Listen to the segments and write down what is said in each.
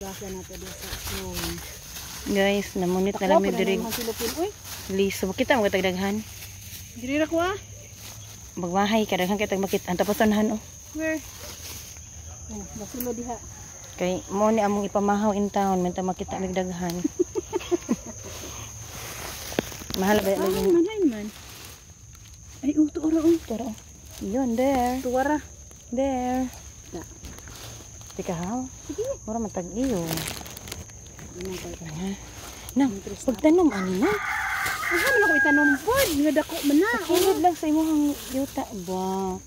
Basa na to sa flowing. Guys, namunit na lang mi diri. Liso, kita mo katagdaghan. Diri ra ko ah. Magmahay kadaghan kay tag makita tapos anahan oh. Where? Oh, basulo diha. Kay mo ni among ipamahaw in town menta makita mig daghan. Mahal ba lagi man. Ay, tuara Tara. Yun there. Tuara. There. Na. Tika haw. Sige. Mura matag iyo. Nang, pagtanom ani na. Aha, man ako itanom pod, nga dako man na. Kilid lang sa imong yuta ba.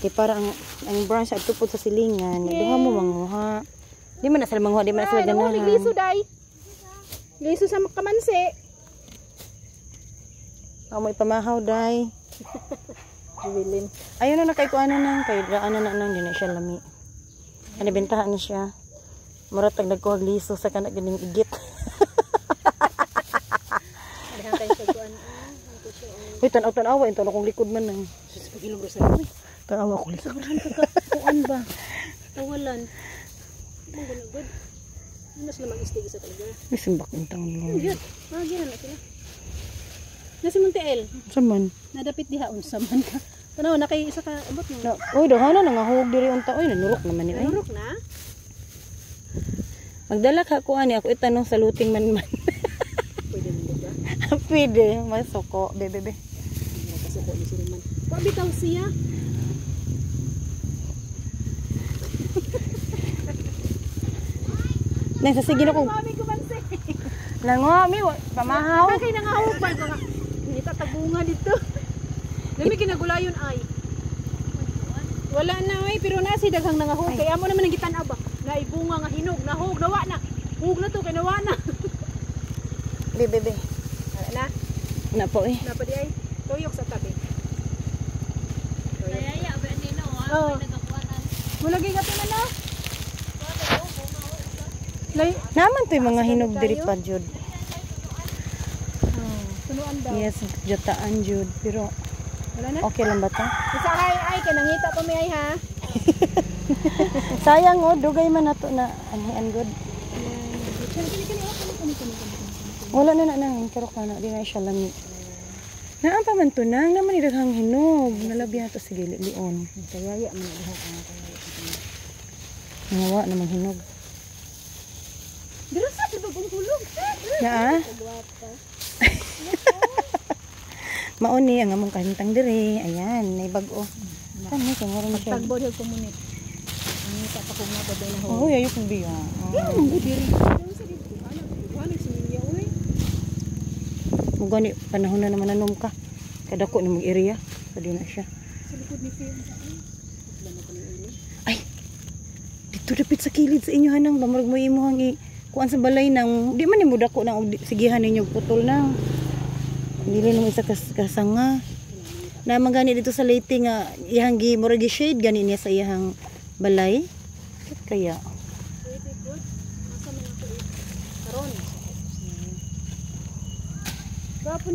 Kay para ang branch at tupod sa silingan, duha mo manguha. Di man na sila manguha, di man na sila ganahan. Liso day. Liso sa kamansi. Amo ipamahaw day. Juwilin. Ayun na kay kuano nang kay daan na nang di na siya lami. Ano bentahan ni siya. Muratag nagkuhag liso sa kana ganing igit. Dahan kay sa kuan. Uy, tanaw-tanawa ito akong likod man nang. Sus pagilom ra sa uy. Tanawa ko likod. Sobrahan ka kuan ba? Tawalan. Mo good. Ano sila mag-stay sa talaga? Misimbak ng taon mo. Yun. Gyan na sila. Nasi Montiel. Saman. Nadapit diha unsa man ka. Tanaw na kay isa ka abot mo. Na, uy, dahana nangahug diri unta. Uy, nanurok naman ni. Nurok na. Magdala ka ko ani ako itanong sa luting man. Pwede mo ba? Pwede, masoko, bebe. Kasuko ni sila man. Wa bitaw siya. Nang sige na ko. Mami kumansi. Nangami, pamahaw. Kay nangahupan ko nga. Nita tagunga dito. Lami kinagulayon ay. Wala na ay pero nasi daghang nangahug kay amo naman ang gitan-aw ba. Naibunga nga hinog, nahug nawa na. Hug na to kay nawa na. Bebe. Na. Na po eh. Na pa di ay tuyok sa tabi. Kaya ya ba ni no Oh. nagakuanan. Mulagi ka na na. Lay, Naman to yung mga hinog diri pa jud. tunuan daw. Yes, jutaan jud pero Wala na. okay lang ba ta? Isa ay kay nangita pa mi ay ha. Sayang oh, dugay man nato na anian good. Wala na nang karok na di na siya lami. Naan pa man to nang naman idaghang hinog, nalabyan to sige lion. Kayaya man diha ka. Ngawa naman hinog. Dira sa bagong hulog. Na Gwapa. mauni ang among kahintang diri. Ayan, nay bag-o. Kani kay ngoro na siya. Tagbo diha komunit. Nangita pa ko nga pa na ho. Oh, ayo kung biya. Kaya mong diri. Yung sa dito, anak, wala si Minya oy. Mo gani panahon na naman nanom ka. Kada ko namong area, pwede na siya. Sa likod ni Fion sa ay. Wala na ko ni ulo. Ay. Dito dapit sa kilid sa inyo hanang bamurag mo imuhang kuan sa balay nang di man nimo dako nang sigihan ninyo putol nang. Dili nang isa kasanga. Na magani dito sa Leyte nga iyang gi murag shade gani niya sa iyang balay. Kaya Pretty good. Asa man ako eh. Karon. Gapo